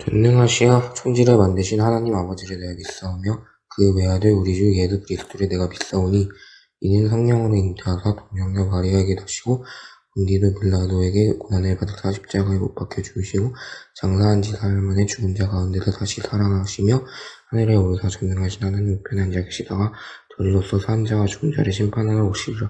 전능하시어 천지를 만드신 하나님 아버지를 내가 믿사오며 그 외아들 우리 주 예수 그리스도를 내가 믿사오니 이는 성령으로 잉태하사 동정녀 마리아에게 나시고 본디도 빌라도에게 고난을 받으사 십자가에 못 박혀 죽으시고 장사한 지 사흘 만에 죽은 자 가운데서 다시 살아나시며 하늘에 오르사 전능하신 하나님 우편에 앉아 계시다가 저리로서 산 자와 죽은 자를 심판하러 오시리라.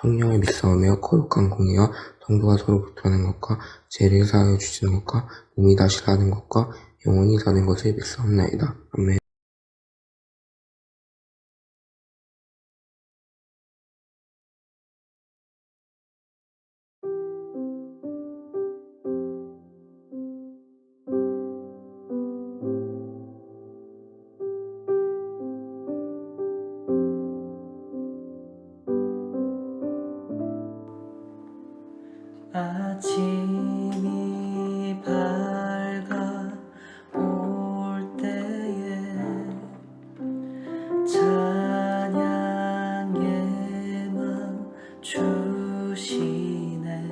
성령을 믿사오며 거룩한 공의와 성도가 서로 교통하는 것과 죄를 사하여 주시는 것과 몸이 다시 사는 것과 영원히 사는 것을 믿사옵나이다. 아멘. 아침이 밝아 올 때에 찬양의 맘 주시네.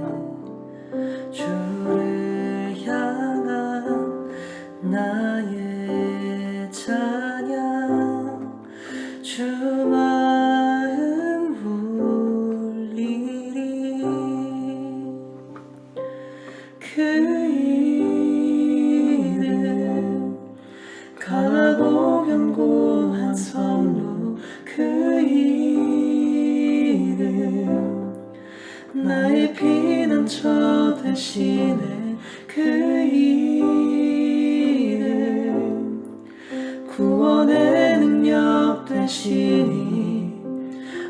주를 향한 나의 찬양 주 마음 울리리. 그 이름 강하고 견고한 성루, 그 이름 나의 피난처 되시네. 그 이름 구원의 능력 되시니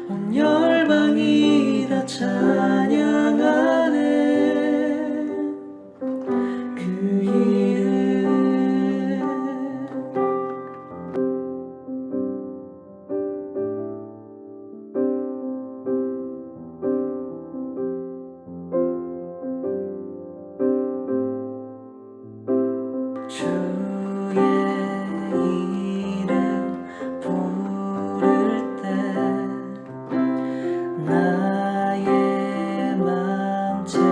온 열방이 다 찬양하네. 그 이름 주의 이름 부를 때 나의 맘 채우소서.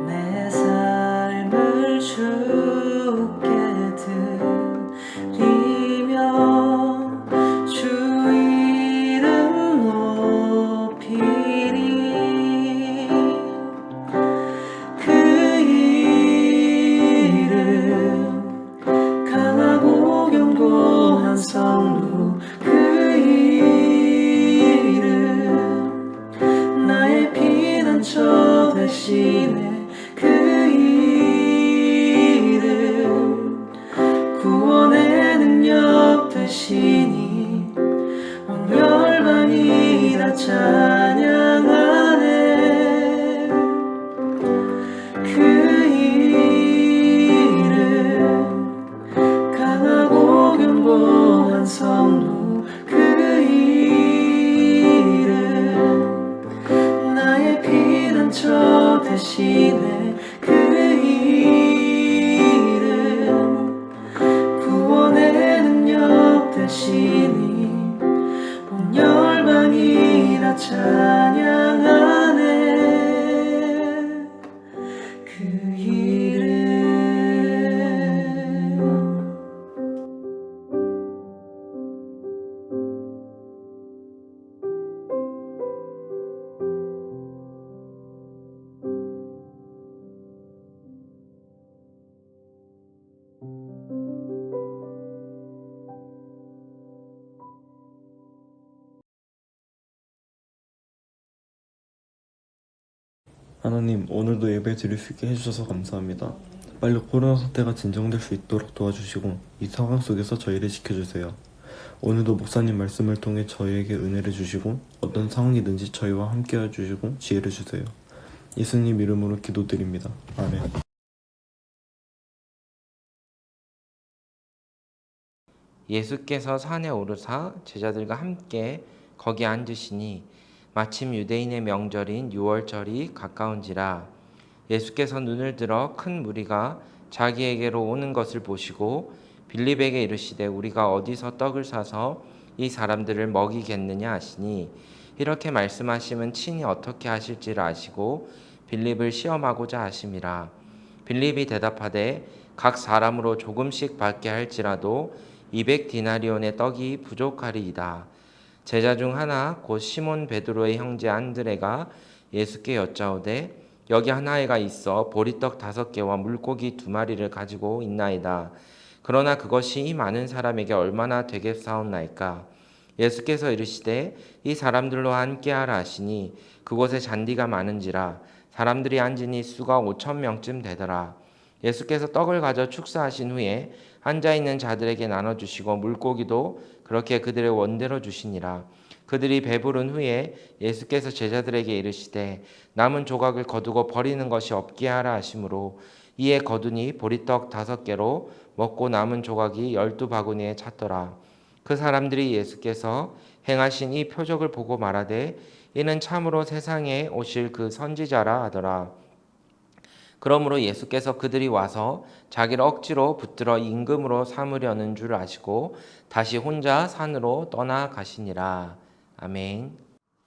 내 삶을 주께 드리며 주 이름 높이리. 그 이름 강하고 견고한 성루, 그 이름 나의 피난처 되시네. 그 이름 구원의 능력 되시니 온 열방이 다 찬양하네. 그 이름 강하고 견고한 성루, 그 이름 나의 피난처 되시네. 그 이름 구원의 능력 되시니 온 열방이 다 찬양하네. 그 이름 하나님, 오늘도 예배 드릴 수 있게 해주셔서 감사합니다. 빨리 코로나 사태가 진정될 수 있도록 도와주시고 이 상황 속에서 저희를 지켜주세요. 오늘도 목사님 말씀을 통해 저희에게 은혜를 주시고 어떤 상황이든지 저희와 함께 해주시고 지혜를 주세요. 예수님 이름으로 기도드립니다. 아멘. 예수께서 산에 오르사 제자들과 함께 거기 앉으시니 마침 유대인의 명절인 유월절이 가까운지라. 예수께서 눈을 들어 큰 무리가 자기에게로 오는 것을 보시고 빌립에게 이르시되 우리가 어디서 떡을 사서 이 사람들을 먹이겠느냐 하시니 이렇게 말씀하심은 친히 어떻게 하실지를 아시고 빌립을 시험하고자 하심이라. 빌립이 대답하되 각 사람으로 조금씩 받게 할지라도 200디나리온의 떡이 부족하리이다. 제자 중 하나 곧 시몬 베드로의 형제 안드레가 예수께 여짜오되 여기 하나에가 있어 보리떡 5개와 물고기 2마리를 가지고 있나이다. 그러나 그것이 이 많은 사람에게 얼마나 되겠사옵나이까. 예수께서 이르시되 이 사람들로 함께하라 하시니 그곳에 잔디가 많은지라 사람들이 앉으니 수가 5,000명쯤 되더라. 예수께서 떡을 가져 축사하신 후에 앉아있는 자들에게 나눠주시고 물고기도 그렇게 그들의 원대로 주시니라. 그들이 배부른 후에 예수께서 제자들에게 이르시되 남은 조각을 거두고 버리는 것이 없게 하라 하시므로 이에 거두니 보리떡 5개로 먹고 남은 조각이 12바구니에 찼더라. 그 사람들이 예수께서 행하신 이 표적을 보고 말하되 이는 참으로 세상에 오실 그 선지자라 하더라. 그러므로 예수께서 그들이 와서 자기를 억지로 붙들어 임금으로 삼으려는 줄 아시고 다시 혼자 산으로 떠나가시니라. 아멘.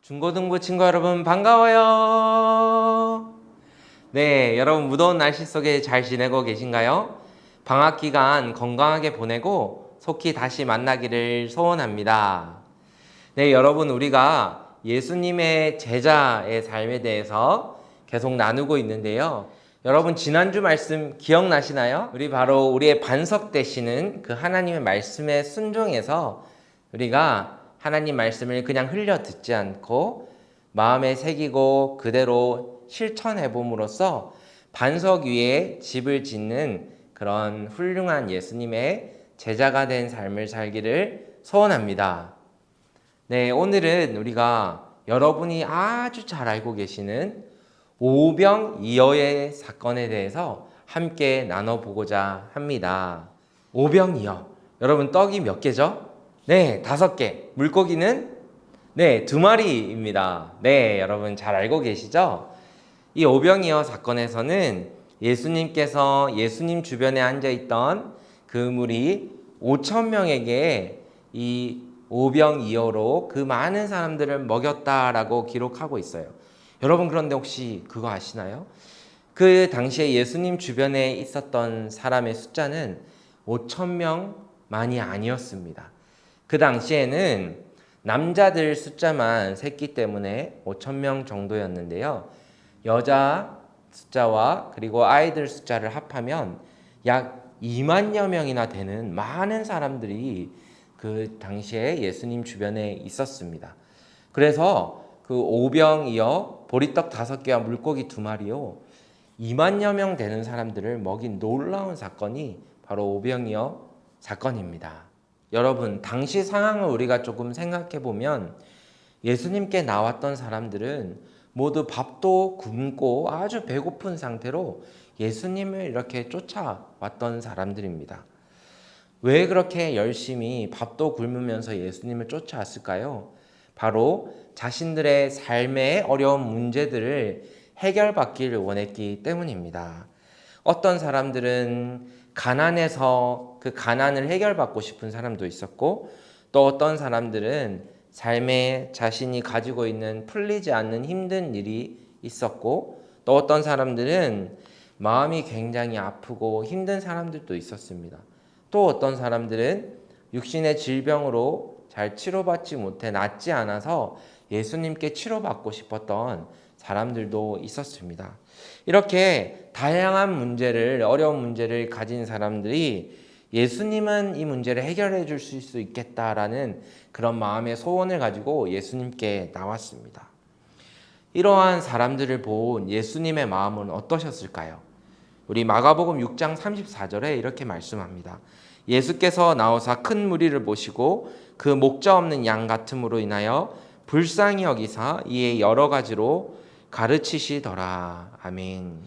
중고등부 친구 여러분 반가워요. 네, 여러분 무더운 날씨 속에 잘 지내고 계신가요? 방학 기간 건강하게 보내고 속히 다시 만나기를 소원합니다. 네, 여러분 우리가 예수님의 제자의 삶에 대해서 계속 나누고 있는데요. 여러분 지난주 말씀 기억나시나요? 우리 바로 우리의 반석 되시는 그 하나님의 말씀에 순종해서 우리가 하나님 말씀을 그냥 흘려 듣지 않고 마음에 새기고 그대로 실천해 봄으로써 반석 위에 집을 짓는 그런 훌륭한 예수님의 제자가 된 삶을 살기를 소원합니다. 네, 오늘은 우리가 여러분이 아주 잘 알고 계시는 오병이어의 사건에 대해서 함께 나눠보고자 합니다. 오병이어. 여러분 떡이 몇 개죠? 네, 5개. 물고기는 네, 2마리입니다. 네, 여러분 잘 알고 계시죠? 이 오병이어 사건에서는 예수님께서 예수님 주변에 앉아있던 그 무리 5,000명에게 이 오병이어로 그 많은 사람들을 먹였다라고 기록하고 있어요. 여러분 그런데 혹시 그거 아시나요? 그 당시에 예수님 주변에 있었던 사람의 숫자는 5,000명만이 아니었습니다. 그 당시에는 남자들 숫자만 셌기 때문에 5,000명 정도였는데요. 여자 숫자와 그리고 아이들 숫자를 합하면 약 2만여 명이나 되는 많은 사람들이 그 당시에 예수님 주변에 있었습니다. 그래서 그 오병이어 보리떡 5개와 물고기 2마리요 2만여 명 되는 사람들을 먹인 놀라운 사건이 바로 오병이어 사건입니다. 여러분 당시 상황을 우리가 조금 생각해 보면 예수님께 나왔던 사람들은 모두 밥도 굶고 아주 배고픈 상태로 예수님을 이렇게 쫓아왔던 사람들입니다. 왜 그렇게 열심히 밥도 굶으면서 예수님을 쫓아왔을까요? 바로 자신들의 삶의 어려운 문제들을 해결받기를 원했기 때문입니다. 어떤 사람들은 가난해서 그 가난을 해결받고 싶은 사람도 있었고 또 어떤 사람들은 삶에 자신이 가지고 있는 풀리지 않는 힘든 일이 있었고 또 어떤 사람들은 마음이 굉장히 아프고 힘든 사람들도 있었습니다. 또 어떤 사람들은 육신의 질병으로 잘 치료받지 못해 낫지 않아서 예수님께 치료받고 싶었던 사람들도 있었습니다. 이렇게 다양한 문제를 어려운 문제를 가진 사람들이 예수님은 이 문제를 해결해 줄 수 있겠다라는 그런 마음의 소원을 가지고 예수님께 나왔습니다. 이러한 사람들을 본 예수님의 마음은 어떠셨을까요? 우리 마가복음 6장 34절에 이렇게 말씀합니다. 예수께서 나오사 큰 무리를 보시고 그 목자 없는 양 같음으로 인하여 불쌍히 여기사 이에 여러 가지로 가르치시더라. 아멘.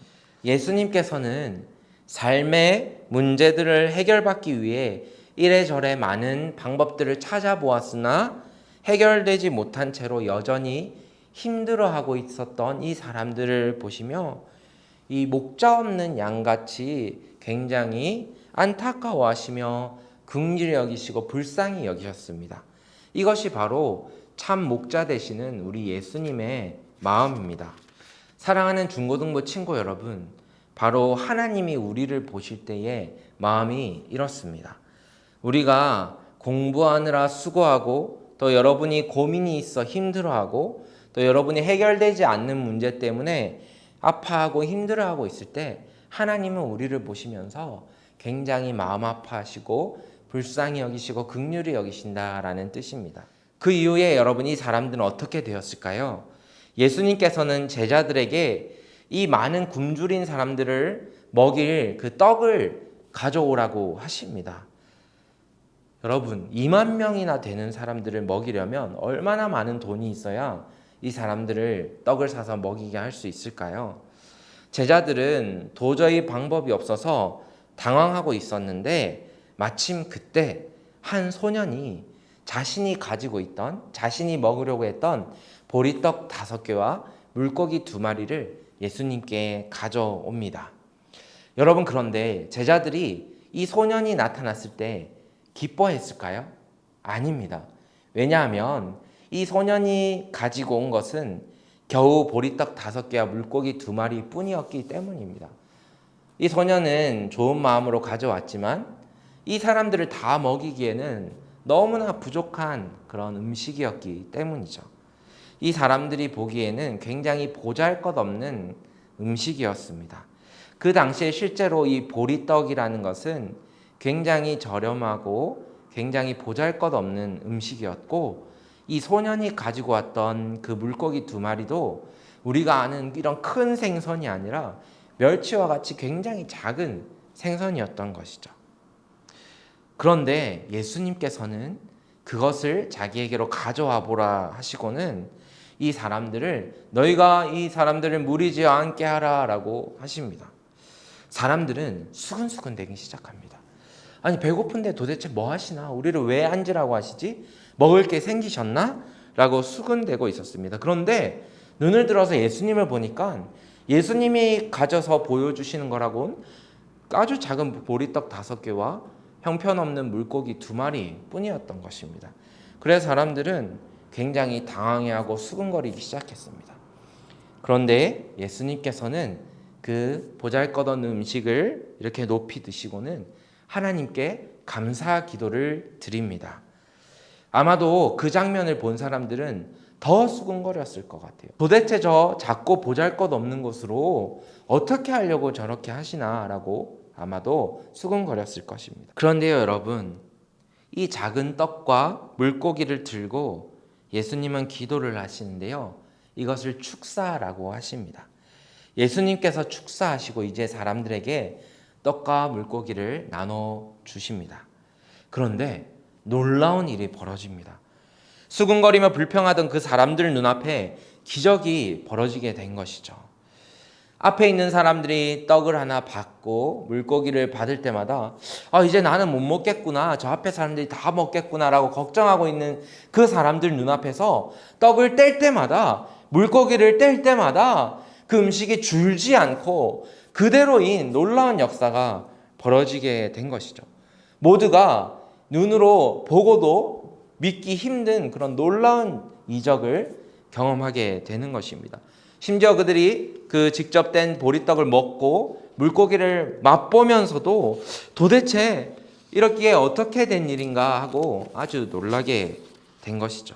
예수님께서는 삶의 문제들을 해결받기 위해 이래저래 많은 방법들을 찾아보았으나 해결되지 못한 채로 여전히 힘들어하고 있었던 이 사람들을 보시며 이 목자 없는 양같이 굉장히 안타까워하시며 긍휼히 여기시고 불쌍히 여기셨습니다. 이것이 바로 참 목자 되시는 우리 예수님의 마음입니다. 사랑하는 중고등부 친구 여러분, 바로 하나님이 우리를 보실 때의 마음이 이렇습니다. 우리가 공부하느라 수고하고 또 여러분이 고민이 있어 힘들어하고 또 여러분이 해결되지 않는 문제 때문에 아파하고 힘들어하고 있을 때 하나님은 우리를 보시면서 굉장히 마음 아파하시고 불쌍히 여기시고 긍휼히 여기신다라는 뜻입니다. 그 이후에 여러분, 이 사람들은 어떻게 되었을까요? 예수님께서는 제자들에게 이 많은 굶주린 사람들을 먹일 그 떡을 가져오라고 하십니다. 여러분, 2만 명이나 되는 사람들을 먹이려면 얼마나 많은 돈이 있어야 이 사람들을 떡을 사서 먹이게 할 수 있을까요? 제자들은 도저히 방법이 없어서 당황하고 있었는데 마침 그때 한 소년이 자신이 가지고 있던, 자신이 먹으려고 했던 보리떡 5개와 물고기 2마리를 예수님께 가져옵니다. 여러분, 그런데 제자들이 이 소년이 나타났을 때 기뻐했을까요? 아닙니다. 왜냐하면 이 소년이 가지고 온 것은 겨우 보리떡 5개와 물고기 2마리 뿐이었기 때문입니다. 이 소년은 좋은 마음으로 가져왔지만 이 사람들을 다 먹이기에는 너무나 부족한 그런 음식이었기 때문이죠. 이 사람들이 보기에는 굉장히 보잘것없는 음식이었습니다. 그 당시에 실제로 이 보리떡이라는 것은 굉장히 저렴하고 굉장히 보잘것없는 음식이었고, 이 소년이 가지고 왔던 그 물고기 2마리도 우리가 아는 이런 큰 생선이 아니라 멸치와 같이 굉장히 작은 생선이었던 것이죠. 그런데 예수님께서는 그것을 자기에게로 가져와 보라 하시고는 이 사람들을, 너희가 이 사람들을 무리지어 앉게 하라 라고 하십니다. 사람들은 수근수근 대기 시작합니다. 아니, 배고픈데 도대체 뭐 하시나? 우리를 왜 앉으라고 하시지? 먹을 게 생기셨나? 라고 수근대고 있었습니다. 그런데 눈을 들어서 예수님을 보니까 예수님이 가져서 보여주시는 거라고는 아주 작은 보리떡 5개와 형편없는 물고기 2마리 뿐이었던 것입니다. 그래서 사람들은 굉장히 당황해하고 수근거리기 시작했습니다. 그런데 예수님께서는 그 보잘것없는 음식을 이렇게 높이 드시고는 하나님께 감사 기도를 드립니다. 아마도 그 장면을 본 사람들은 더 수근거렸을 것 같아요. 도대체 저 작고 보잘것없는 것으로 어떻게 하려고 저렇게 하시나 라고 아마도 수근거렸을 것입니다. 그런데요, 여러분, 이 작은 떡과 물고기를 들고 예수님은 기도를 하시는데요, 이것을 축사라고 하십니다. 예수님께서 축사하시고 이제 사람들에게 떡과 물고기를 나눠 주십니다. 그런데 놀라운 일이 벌어집니다. 수근거리며 불평하던 그 사람들 눈앞에 기적이 벌어지게 된 것이죠. 앞에 있는 사람들이 떡을 하나 받고 물고기를 받을 때마다 이제 나는 못 먹겠구나, 저 앞에 사람들이 다 먹겠구나 라고 걱정하고 있는 그 사람들 눈앞에서 떡을 뗄 때마다, 물고기를 뗄 때마다 그 음식이 줄지 않고 그대로인 놀라운 역사가 벌어지게 된 것이죠. 모두가 눈으로 보고도 믿기 힘든 그런 놀라운 이적을 경험하게 되는 것입니다. 심지어 그들이 그 직접 된 보리떡을 먹고 물고기를 맛보면서도 도대체 이렇게 어떻게 된 일인가 하고 아주 놀라게 된 것이죠.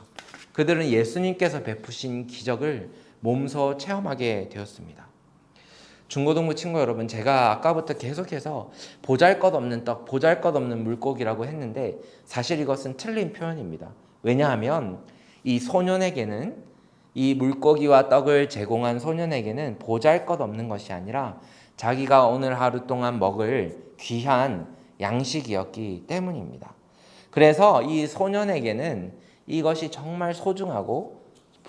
그들은 예수님께서 베푸신 기적을 몸소 체험하게 되었습니다. 중고등부 친구 여러분, 제가 아까부터 계속해서 보잘것없는 떡, 보잘것없는 물고기라고 했는데 사실 이것은 틀린 표현입니다. 왜냐하면 이 소년에게는, 이 물고기와 떡을 제공한 소년에게는 보잘것없는 것이 아니라 자기가 오늘 하루 동안 먹을 귀한 양식이었기 때문입니다. 그래서 이 소년에게는 이것이 정말 소중하고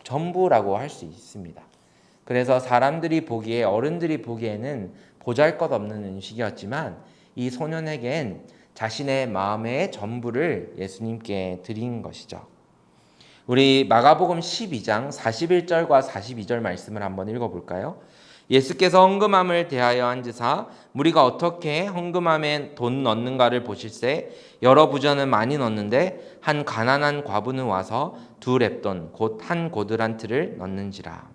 전부라고 할 수 있습니다. 그래서 사람들이 보기에, 어른들이 보기에는 보잘것없는 음식이었지만 이 소년에겐 자신의 마음의 전부를 예수님께 드린 것이죠. 우리 마가복음 12장 41절과 42절 말씀을 한번 읽어볼까요? 예수께서 헌금함을 대하여 앉으사 무리가 어떻게 헌금함에 돈 넣는가를 보실세 여러 부자는 많이 넣는데 한 가난한 과부는 와서 2렙돈 곧 한 고드란트를 넣는지라.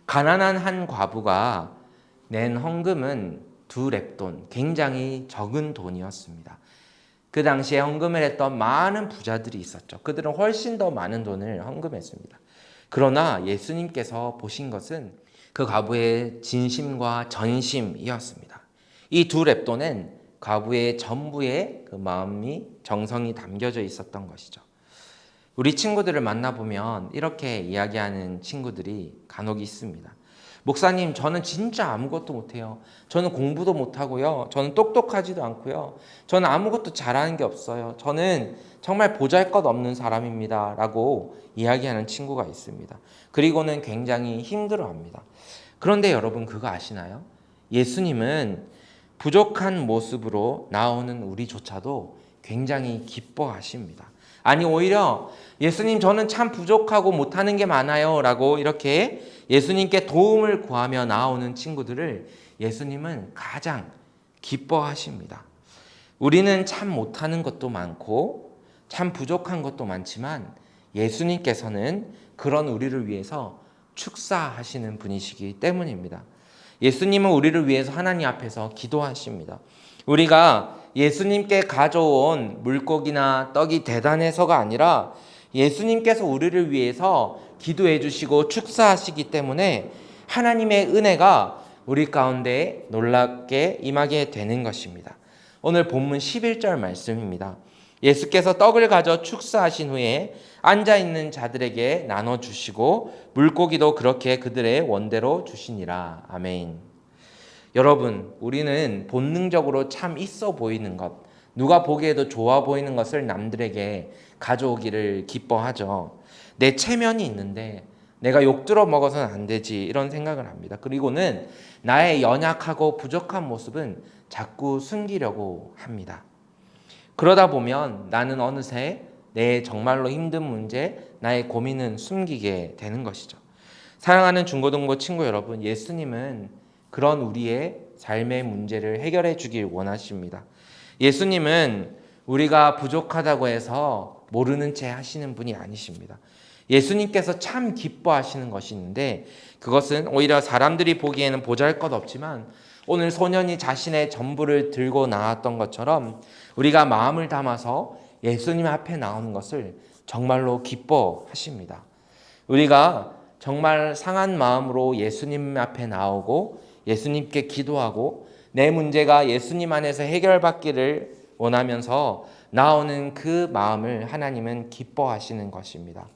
가난한 한 과부가 낸 헌금은 2렙돈, 굉장히 적은 돈이었습니다. 그 당시에 헌금을 했던 많은 부자들이 있었죠. 그들은 훨씬 더 많은 돈을 헌금했습니다. 그러나 예수님께서 보신 것은 그 과부의 진심과 전심이었습니다. 이 2렙돈엔 과부의 전부의 그 마음이 정성이 담겨져 있었던 것이죠. 우리 친구들을 만나보면 이렇게 이야기하는 친구들이 간혹 있습니다. 목사님, 저는 진짜 아무것도 못해요. 저는 공부도 못하고요. 저는 똑똑하지도 않고요. 저는 아무것도 잘하는 게 없어요. 저는 정말 보잘것없는 사람입니다. 라고 이야기하는 친구가 있습니다. 그리고는 굉장히 힘들어합니다. 그런데 여러분 그거 아시나요? 예수님은 부족한 모습으로 나오는 우리조차도 굉장히 기뻐하십니다. 아니 오히려 예수님 저는 참 부족하고 못하는 게 많아요 라고 이렇게 예수님께 도움을 구하며 나오는 친구들을 예수님은 가장 기뻐하십니다. 우리는 참 못하는 것도 많고 참 부족한 것도 많지만 예수님께서는 그런 우리를 위해서 축사하시는 분이시기 때문입니다. 예수님은 우리를 위해서 하나님 앞에서 기도하십니다. 우리가 예수님께 가져온 물고기나 떡이 대단해서가 아니라 예수님께서 우리를 위해서 기도해 주시고 축사하시기 때문에 하나님의 은혜가 우리 가운데 놀랍게 임하게 되는 것입니다. 오늘 본문 11절 말씀입니다. 예수께서 떡을 가져 축사하신 후에 앉아있는 자들에게 나눠주시고 물고기도 그렇게 그들의 원대로 주시니라. 아멘. 여러분, 우리는 본능적으로 참 있어 보이는 것, 누가 보기에도 좋아 보이는 것을 남들에게 가져오기를 기뻐하죠. 내 체면이 있는데 내가 욕들어 먹어서는 안 되지 이런 생각을 합니다. 그리고는 나의 연약하고 부족한 모습은 자꾸 숨기려고 합니다. 그러다 보면 나는 어느새 내 정말로 힘든 문제, 나의 고민은 숨기게 되는 것이죠. 사랑하는 중고등부 친구 여러분, 예수님은 그런 우리의 삶의 문제를 해결해 주길 원하십니다. 예수님은 우리가 부족하다고 해서 모르는 채 하시는 분이 아니십니다. 예수님께서 참 기뻐하시는 것이 있는데 그것은 오히려 사람들이 보기에는 보잘것없지만 오늘 소년이 자신의 전부를 들고 나왔던 것처럼 우리가 마음을 담아서 예수님 앞에 나오는 것을 정말로 기뻐하십니다. 우리가 정말 상한 마음으로 예수님 앞에 나오고 예수님께 기도하고 내 문제가 예수님 안에서 해결받기를 원하면서 나오는 그 마음을 하나님은 기뻐하시는 것입니다.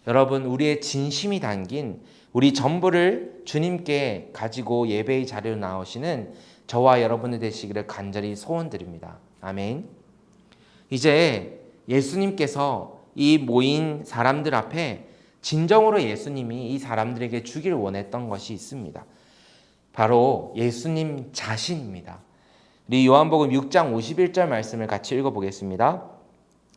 여러분, 우리의 진심이 담긴 우리 전부를 주님께 가지고 예배의 자리로 나오시는 저와 여러분이 되시기를 간절히 소원드립니다. 아멘. 이제 예수님께서 이 모인 사람들 앞에 진정으로 예수님이 이 사람들에게 주길 원했던 것이 있습니다. 바로 예수님 자신입니다. 우리 요한복음 6장 51절 말씀을 같이 읽어보겠습니다.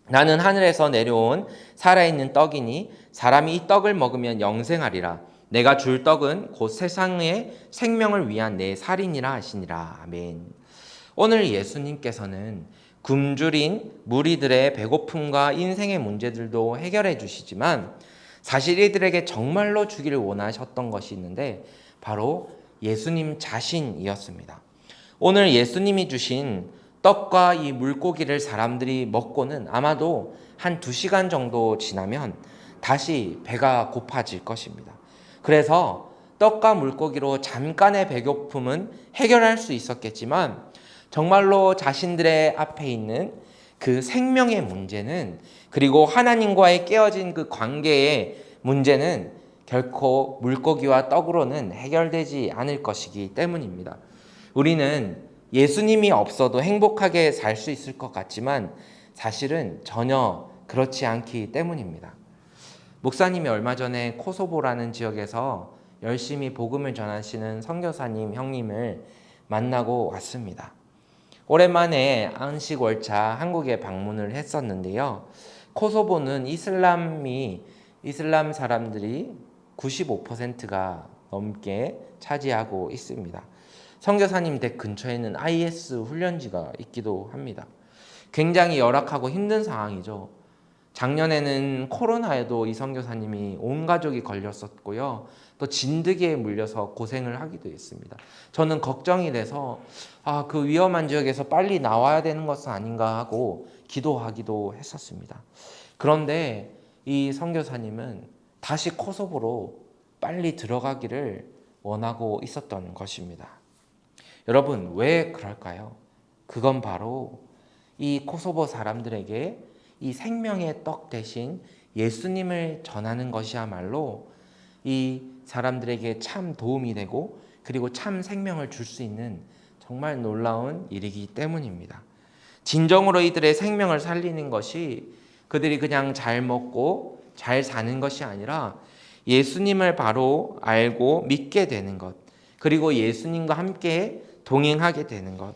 나는 하늘에서 내려온 살아있는 떡이니 사람이 이 떡을 먹으면 영생하리라. 내가 줄 떡은 곧 세상의 생명을 위한 내 살이니라 하시니라. 아멘. 오늘 예수님께서는 굶주린 무리들의 배고픔과 인생의 문제들도 해결해 주시지만 사실 이들에게 정말로 주기를 원하셨던 것이 있는데 바로 예수님 자신이었습니다. 오늘 예수님이 주신 떡과 이 물고기를 사람들이 먹고는 아마도 한 2시간 정도 지나면 다시 배가 고파질 것입니다. 그래서 떡과 물고기로 잠깐의 배고픔은 해결할 수 있었겠지만 정말로 자신들의 앞에 있는 그 생명의 문제는 그리고 하나님과의 깨어진 그 관계의 문제는 결코 물고기와 떡으로는 해결되지 않을 것이기 때문입니다. 우리는 예수님이 없어도 행복하게 살 수 있을 것 같지만 사실은 전혀 그렇지 않기 때문입니다. 목사님이 얼마 전에 코소보라는 지역에서 열심히 복음을 전하시는 선교사님 형님을 만나고 왔습니다. 오랜만에 안식 월차 한국에 방문을 했었는데요. 코소보는 이슬람 사람들이 95%가 넘게 차지하고 있습니다. 선교사님 댁 근처에는 IS 훈련지가 있기도 합니다. 굉장히 열악하고 힘든 상황이죠. 작년에는 코로나에도 이 선교사님이 온 가족이 걸렸었고요. 또 진드기에 물려서 고생을 하기도 했습니다. 저는 걱정이 돼서 그 위험한 지역에서 빨리 나와야 되는 것은 아닌가 하고 기도하기도 했었습니다. 그런데 이 선교사님은 다시 코소보로 빨리 들어가기를 원하고 있었던 것입니다. 여러분, 왜 그럴까요? 그건 바로 이 코소보 사람들에게 이 생명의 떡 대신 예수님을 전하는 것이야말로 이 사람들에게 참 도움이 되고 그리고 참 생명을 줄 수 있는 정말 놀라운 일이기 때문입니다. 진정으로 이들의 생명을 살리는 것이 그들이 그냥 잘 먹고 잘 사는 것이 아니라 예수님을 바로 알고 믿게 되는 것, 그리고 예수님과 함께 동행하게 되는 것,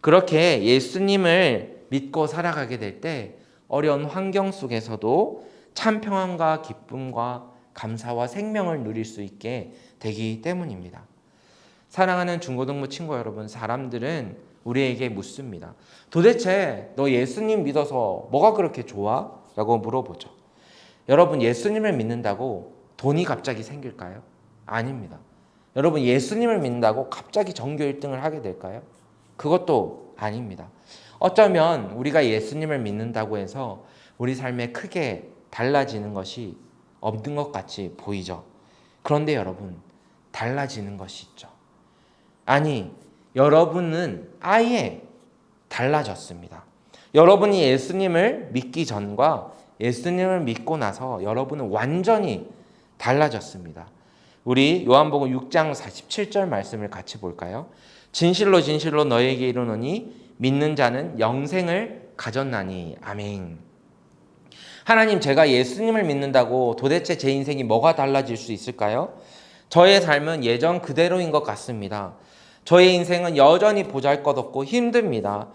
그렇게 예수님을 믿고 살아가게 될 때 어려운 환경 속에서도 참 평안과 기쁨과 감사와 생명을 누릴 수 있게 되기 때문입니다. 사랑하는 중고등부 친구 여러분, 사람들은 우리에게 묻습니다. 도대체 너 예수님 믿어서 뭐가 그렇게 좋아? 라고 물어보죠. 여러분, 예수님을 믿는다고 돈이 갑자기 생길까요? 아닙니다. 여러분, 예수님을 믿는다고 갑자기 전교 1등을 하게 될까요? 그것도 아닙니다. 어쩌면 우리가 예수님을 믿는다고 해서 우리 삶에 크게 달라지는 것이 없는 것 같이 보이죠. 그런데 여러분, 달라지는 것이 있죠. 아니, 여러분은 아예 달라졌습니다. 여러분이 예수님을 믿기 전과 예수님을 믿고 나서 여러분은 완전히 달라졌습니다. 우리 요한복음 6장 47절 말씀을 같이 볼까요? 진실로 진실로 너에게 이르노니 믿는 자는 영생을 가졌나니. 아멘. 하나님, 제가 예수님을 믿는다고 도대체 제 인생이 뭐가 달라질 수 있을까요? 저의 삶은 예전 그대로인 것 같습니다. 저의 인생은 여전히 보잘것없고 힘듭니다.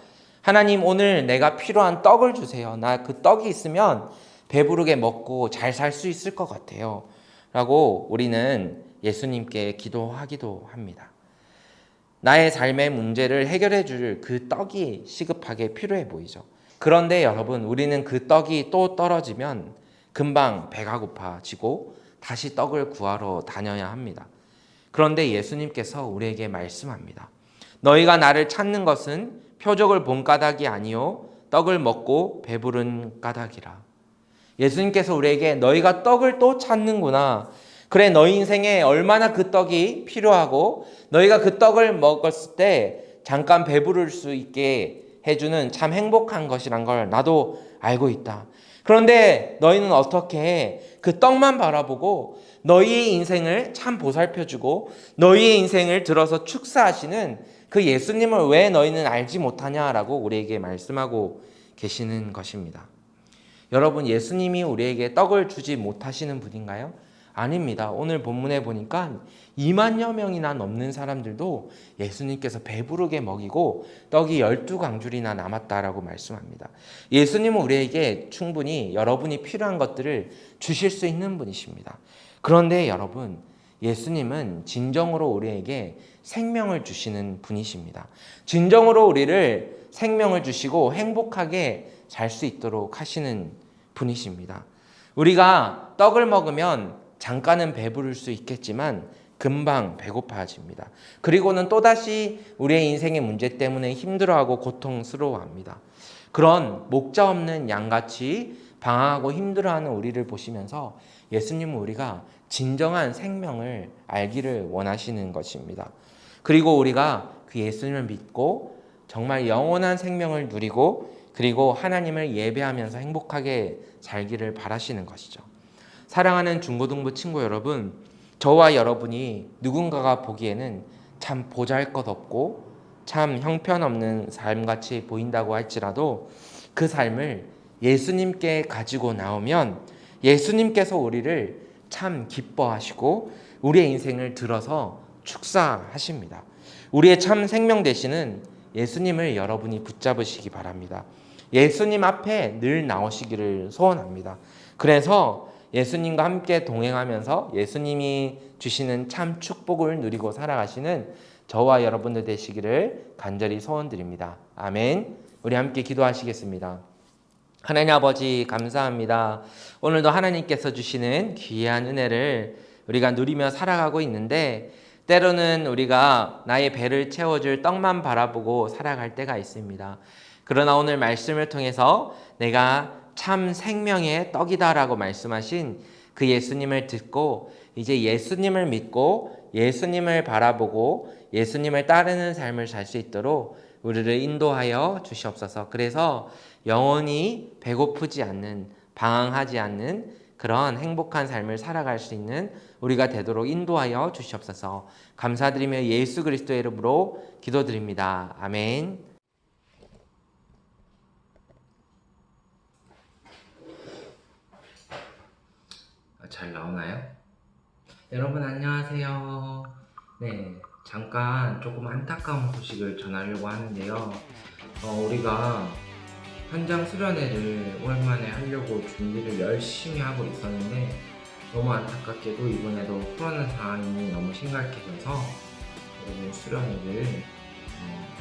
하나님, 오늘 내가 필요한 떡을 주세요. 나 그 떡이 있으면 배부르게 먹고 잘 살 수 있을 것 같아요. 라고 우리는 예수님께 기도하기도 합니다. 나의 삶의 문제를 해결해 줄 그 떡이 시급하게 필요해 보이죠. 그런데 여러분, 우리는 그 떡이 또 떨어지면 금방 배가 고파지고 다시 떡을 구하러 다녀야 합니다. 그런데 예수님께서 우리에게 말씀합니다. 너희가 나를 찾는 것은 표적을 본 까닭이 아니요 떡을 먹고 배부른 까닭이라. 예수님께서 우리에게 너희가 떡을 또 찾는구나. 그래, 너희 인생에 얼마나 그 떡이 필요하고 너희가 그 떡을 먹었을 때 잠깐 배부를 수 있게 해주는 참 행복한 것이란 걸 나도 알고 있다. 그런데 너희는 어떻게 해? 그 떡만 바라보고 너희의 인생을 참 보살펴주고 너희의 인생을 들어서 축사하시는 그 예수님을 왜 너희는 알지 못하냐라고 우리에게 말씀하고 계시는 것입니다. 여러분, 예수님이 우리에게 떡을 주지 못하시는 분인가요? 아닙니다. 오늘 본문에 보니까 2만여 명이나 넘는 사람들도 예수님께서 배부르게 먹이고 떡이 12강줄이나 남았다라고 말씀합니다. 예수님은 우리에게 충분히 여러분이 필요한 것들을 주실 수 있는 분이십니다. 그런데 여러분, 예수님은 진정으로 우리에게 생명을 주시는 분이십니다. 진정으로 우리를 생명을 주시고 행복하게 살 수 있도록 하시는 분이십니다. 우리가 떡을 먹으면 잠깐은 배부를 수 있겠지만 금방 배고파집니다. 그리고는 또다시 우리의 인생의 문제 때문에 힘들어하고 고통스러워합니다. 그런 목자 없는 양같이 방황하고 힘들어하는 우리를 보시면서 예수님은 우리가 진정한 생명을 알기를 원하시는 것입니다. 그리고 우리가 그 예수님을 믿고 정말 영원한 생명을 누리고 그리고 하나님을 예배하면서 행복하게 살기를 바라시는 것이죠. 사랑하는 중고등부 친구 여러분, 저와 여러분이 누군가가 보기에는 참 보잘것없고 참 형편없는 삶같이 보인다고 할지라도 그 삶을 예수님께 가지고 나오면 예수님께서 우리를 참 기뻐하시고 우리의 인생을 들어서 축사하십니다. 우리의 참 생명 되시는 예수님을 여러분이 붙잡으시기 바랍니다. 예수님 앞에 늘 나오시기를 소원합니다. 그래서 예수님과 함께 동행하면서 예수님이 주시는 참 축복을 누리고 살아가시는 저와 여러분들 되시기를 간절히 소원드립니다. 아멘. 우리 함께 기도하시겠습니다. 하나님 아버지 감사합니다. 오늘도 하나님께서 주시는 귀한 은혜를 우리가 누리며 살아가고 있는데 때로는 우리가 나의 배를 채워줄 떡만 바라보고 살아갈 때가 있습니다. 그러나 오늘 말씀을 통해서 내가 참 생명의 떡이다라고 말씀하신 그 예수님을 듣고 이제 예수님을 믿고 예수님을 바라보고 예수님을 따르는 삶을 살 수 있도록 우리를 인도하여 주시옵소서. 그래서 영원히 배고프지 않는, 방황하지 않는 그런 행복한 삶을 살아갈 수 있는 우리가 되도록 인도하여 주시옵소서. 감사드리며 예수 그리스도의 이름으로 기도드립니다. 아멘. 잘 나오나요? 여러분 안녕하세요. 네, 잠깐 조금 안타까운 소식을 전하려고 하는데요. 우리가 현장 수련회를 오랜만에 하려고 준비를 열심히 하고 있었는데 너무 안타깝게도 이번에도 코로나 상황이 너무 심각해져서 여러분 수련회를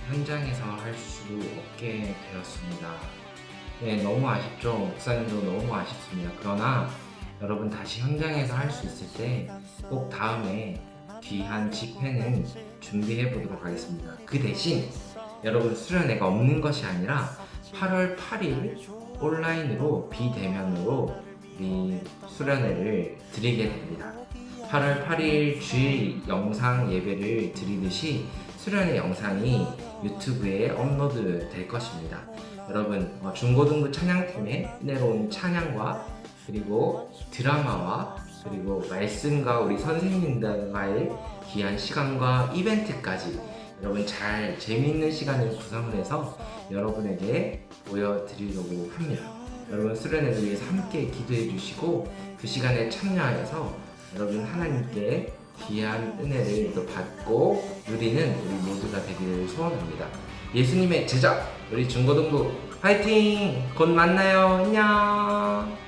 현장에서 할 수 없게 되었습니다. 네, 너무 아쉽죠. 목사님도 너무 아쉽습니다. 그러나 여러분 다시 현장에서 할 수 있을 때 꼭 다음에 귀한 집회는 준비해 보도록 하겠습니다. 그 대신 여러분 수련회가 없는 것이 아니라 8월 8일 온라인으로 비대면으로 우리 수련회를 드리게 됩니다. 8월 8일 주일 영상 예배를 드리듯이 수련회 영상이 유튜브에 업로드 될 것입니다. 여러분 중고등부 찬양팀의 은혜로운 찬양과 그리고 드라마와 그리고 말씀과 우리 선생님들과의 귀한 시간과 이벤트까지 여러분 잘 재미있는 시간을 구성을 해서 여러분에게 보여드리려고 합니다. 여러분 수련회를 위해서 함께 기도해 주시고 그 시간에 참여하여서 여러분 하나님께 귀한 은혜를 또 받고 누리는 우리 모두가 되기를 소원합니다. 예수님의 제자 우리 중고등부 파이팅! 곧 만나요. 안녕.